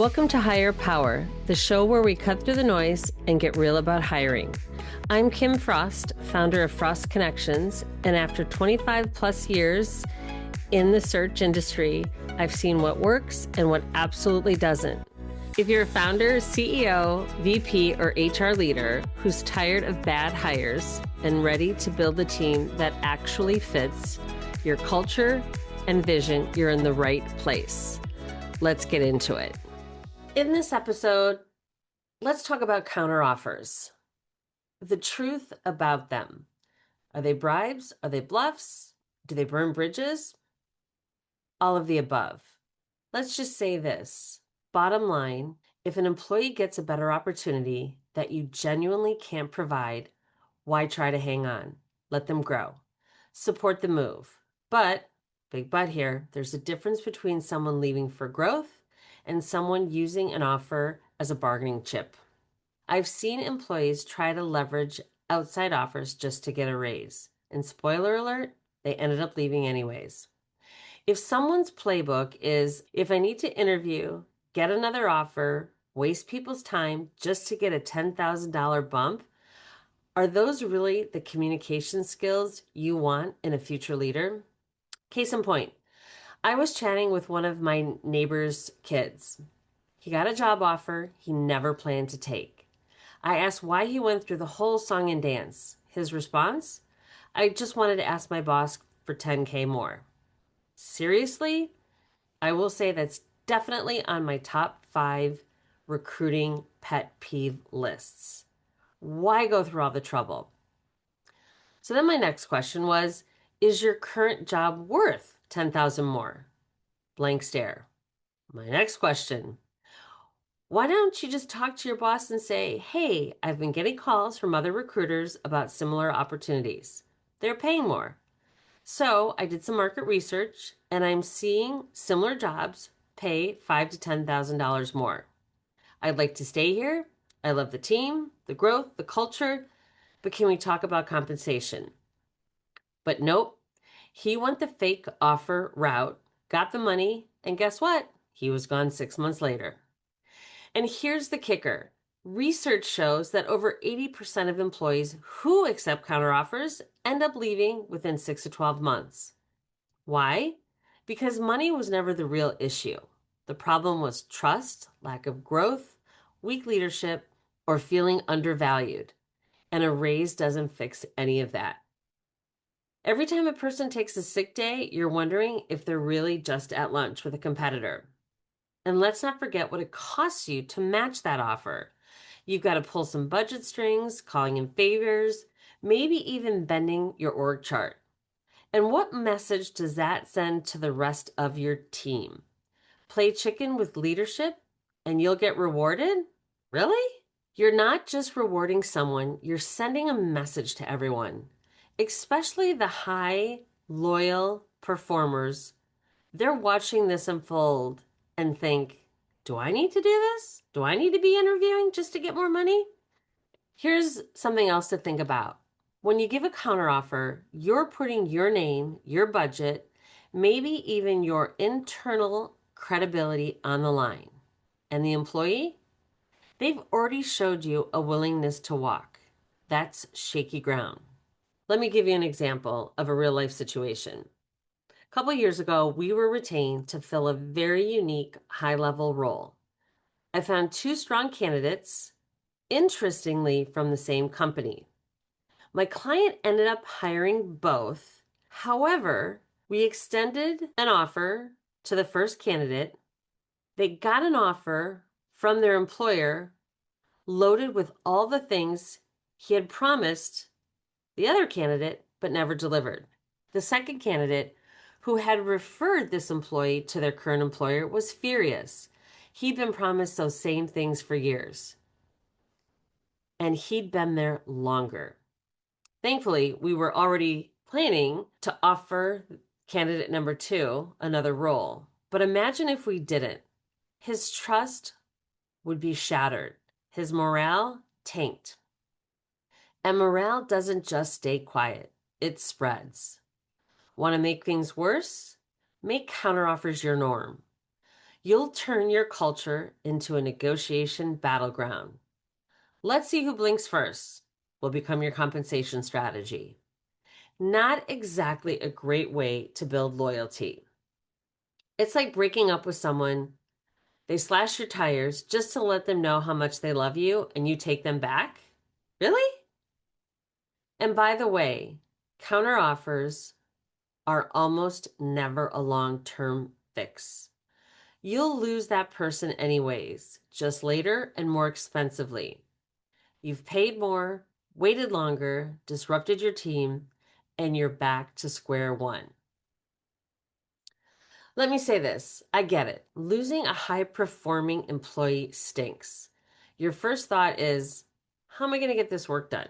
Welcome to Hire Power, the show where we cut through the noise and get real about hiring. I'm Kim Frost, founder of Frost Connections, and after 25 plus years in the search industry, I've seen what works and what absolutely doesn't. If you're a founder, CEO, VP, or HR leader who's tired of bad hires and ready to build a team that actually fits your culture and vision, you're in the right place. Let's get into it. In this episode, let's talk about counteroffers. The truth about them. Are they bribes? Are they bluffs? Do they burn bridges? All of the above. Let's just say this. Bottom line, if an employee gets a better opportunity that you genuinely can't provide, why try to hang on? Let them grow. Support the move. But, big but here, there's a difference between someone leaving for growth and someone using an offer as a bargaining chip. I've seen employees try to leverage outside offers just to get a raise. And spoiler alert, they ended up leaving anyways. If someone's playbook is, if I need to interview, get another offer, waste people's time just to get a $10,000 bump, are those really the communication skills you want in a future leader? Case in point, I was chatting with one of my neighbor's kids. He got a job offer he never planned to take. I asked why he went through the whole song and dance. His response? I just wanted to ask my boss for 10K more. Seriously? I will say that's definitely on my top 5 recruiting pet peeve lists. Why go through all the trouble? So then my next question was, is your current job worth 10,000 more? Blank stare. My next question, why don't you just talk to your boss and say, hey, I've been getting calls from other recruiters about similar opportunities. They're paying more. So I did some market research and I'm seeing similar jobs pay $5,000 to $10,000 more. I'd like to stay here. I love the team, the growth, the culture, but can we talk about compensation? But nope, he went the fake offer route, got the money, and guess what? He was gone 6 months later. And here's the kicker. Research shows that over 80% of employees who accept counteroffers end up leaving within 6 to 12 months. Why? Because money was never the real issue. The problem was trust, lack of growth, weak leadership, or feeling undervalued. And a raise doesn't fix any of that. Every time a person takes a sick day, you're wondering if they're really just at lunch with a competitor. And let's not forget what it costs you to match that offer. You've got to pull some budget strings, calling in favors, maybe even bending your org chart. And what message does that send to the rest of your team? Play chicken with leadership and you'll get rewarded? Really? You're not just rewarding someone, you're sending a message to everyone, especially the high, loyal performers. They're watching this unfold and think, do I need to do this? Do I need to be interviewing just to get more money? Here's something else to think about. When you give a counteroffer, you're putting your name, your budget, maybe even your internal credibility on the line. And the employee? They've already showed you a willingness to walk. That's shaky ground. Let me give you an example of a real life situation. A couple years ago, we were retained to fill a very unique high-level role. I found 2 strong candidates, interestingly from the same company. My client ended up hiring both. However, we extended an offer to the first candidate. They got an offer from their employer loaded with all the things he had promised the other candidate but never delivered. The second candidate, who had referred this employee to their current employer, was furious. He'd been promised those same things for years, and he'd been there longer. Thankfully, we were already planning to offer candidate number 2 another role. But imagine if we didn't. His trust would be shattered. His morale tanked. And morale doesn't just stay quiet, it spreads. Want to make things worse? Make counteroffers your norm. You'll turn your culture into a negotiation battleground. Let's see who blinks first will become your compensation strategy. Not exactly a great way to build loyalty. It's like breaking up with someone. They slash your tires just to let them know how much they love you and you take them back? Really? And by the way, counteroffers are almost never a long-term fix. You'll lose that person anyways, just later and more expensively. You've paid more, waited longer, disrupted your team, and you're back to square one. Let me say this. I get it. Losing a high-performing employee stinks. Your first thought is, how am I going to get this work done?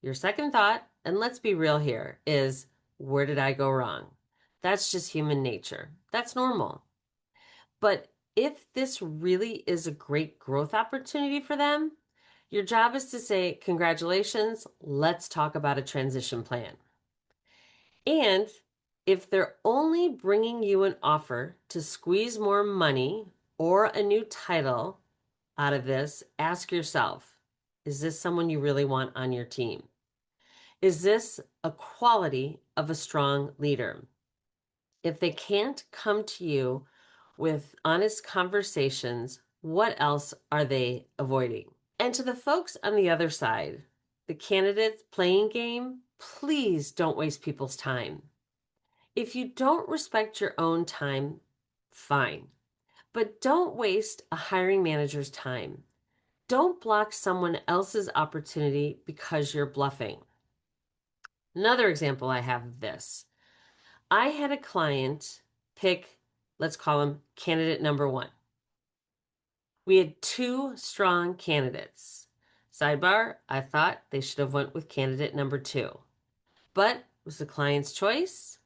Your second thought, and let's be real here, is, where did I go wrong? That's just human nature. That's normal. But if this really is a great growth opportunity for them, your job is to say, congratulations, let's talk about a transition plan. And if they're only bringing you an offer to squeeze more money or a new title out of this, ask yourself, is this someone you really want on your team? Is this a quality of a strong leader? If they can't come to you with honest conversations, what else are they avoiding? And to the folks on the other side, the candidates playing game, please don't waste people's time. If you don't respect your own time, fine. But don't waste a hiring manager's time. Don't block someone else's opportunity because you're bluffing. Another example I have of this. I had a client pick, let's call him candidate number one. We had two strong candidates. Sidebar, I thought they should have went with candidate number two. But it was the client's choice.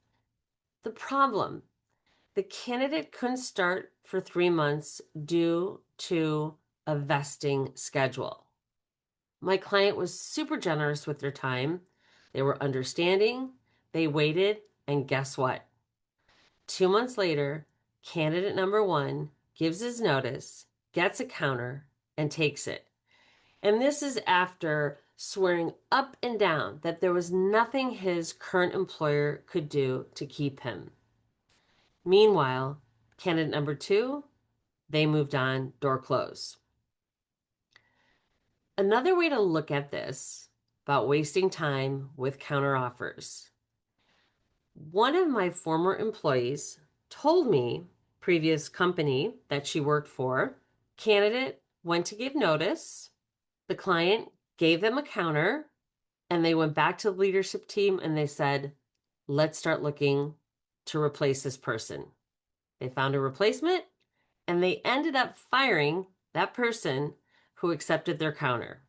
The problem, the candidate couldn't start for 3 months due to a vesting schedule. My client was super generous with their time. They were understanding, they waited, and guess what? 2 months later, candidate number one gives his notice, gets a counter, and takes it. And this is after swearing up and down that there was nothing his current employer could do to keep him. Meanwhile, candidate number two, they moved on, door closed. Another way to look at this about wasting time with counteroffers. One of my former employees told me, previous company that she worked for, candidate went to give notice, the client gave them a counter, and they went back to the leadership team and they said, let's start looking to replace this person. They found a replacement and they ended up firing that person who accepted their counter.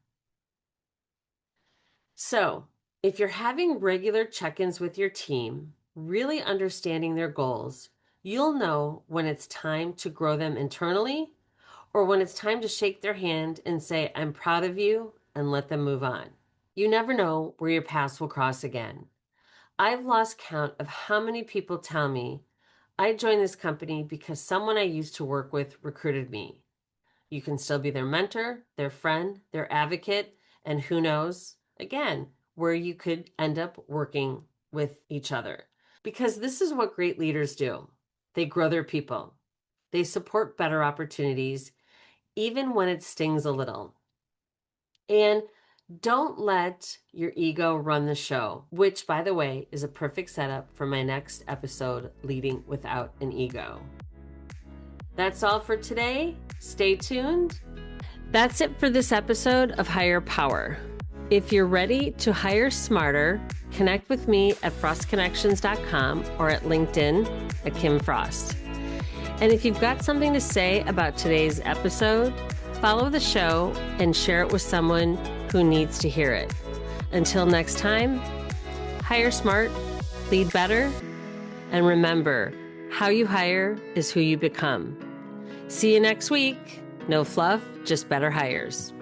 So, if you're having regular check-ins with your team, really understanding their goals, you'll know when it's time to grow them internally or when it's time to shake their hand and say, I'm proud of you, and let them move on. You never know where your paths will cross again. I've lost count of how many people tell me, I joined this company because someone I used to work with recruited me. You can still be their mentor, their friend, their advocate, and who knows, again, where you could end up working with each other. Because this is what great leaders do. They grow their people. They support better opportunities, even when it stings a little. And don't let your ego run the show, which, by the way, is a perfect setup for my next episode, Leading Without an Ego. That's all for today. Stay tuned. That's it for this episode of Hire Power. If you're ready to hire smarter, connect with me at frostconnections.com or at LinkedIn at Kim Frost. And if you've got something to say about today's episode, follow the show and share it with someone who needs to hear it. Until next time, hire smart, lead better, and remember, how you hire is who you become. See you next week. No fluff, just better hires.